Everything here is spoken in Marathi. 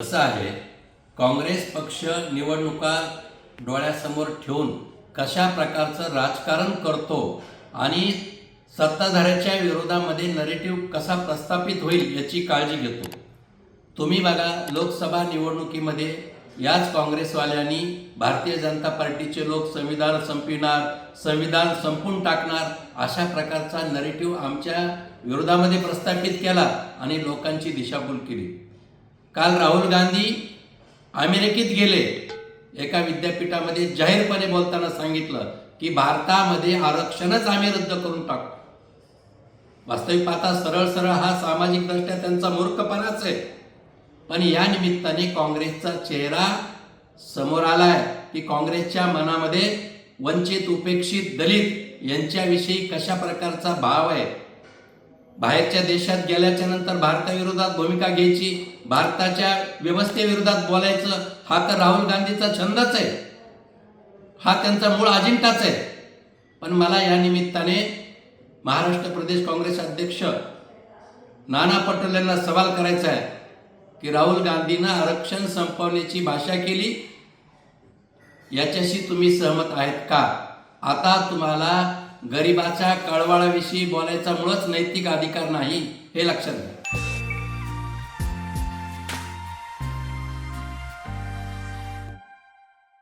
असं आहे, काँग्रेस पक्ष निवडणुका डोळ्यासमोर ठेवून कशा प्रकारचं राजकारण करतो आणि सत्ताधाऱ्याच्या विरोधामध्ये नरेटिव्ह कसा प्रस्थापित होईल याची काळजी घेतो। तुम्ही बघा, लोकसभा निवडणुकीमध्ये याच काँग्रेसवाल्यांनी भारतीय जनता पार्टीचे लोक संविधान संपविणार, संविधान संपून टाकणार अशा प्रकारचा नरेटिव्ह आमच्या विरोधामध्ये प्रस्थापित केला आणि लोकांची दिशाभूल केली। काल राहुल गांधी अमेरिकेत गेले, एका विद्यापीठामध्ये जाहीरपणे बोलताना सांगितलं की भारतामध्ये आरक्षणच आम्ही रद्द करून टाकू। वास्तविक पाहता सरळ सरळ हा सामाजिक दृष्ट्या त्यांचा मूर्खपणाच आहे, पण या निमित्ताने काँग्रेसचा चेहरा समोर आलाय की काँग्रेसच्या मनामध्ये वंचित, उपेक्षित, दलित यांच्याविषयी कशा प्रकारचा भाव आहे। बाहेरच्या देशात गेल्याच्या नंतर भारताविरोधात भूमिका घ्यायची, भारताच्या व्यवस्थेविरोधात बोलायचं, हा तर राहुल गांधीचा छंदच आहे, हा त्यांचा मूळ अजेंडाच आहे। पण मला या निमित्ताने महाराष्ट्र प्रदेश काँग्रेस अध्यक्ष नाना पटोले यांना सवाल करायचा आहे की राहुल गांधींना आरक्षण संपवण्याची भाषा केली, याच्याशी तुम्ही सहमत आहेत का? आता तुम्हाला गरिबाच्या कळवळाविषयी बोलायचा मुळच नैतिक अधिकार नाही, हे लक्षात घ्या।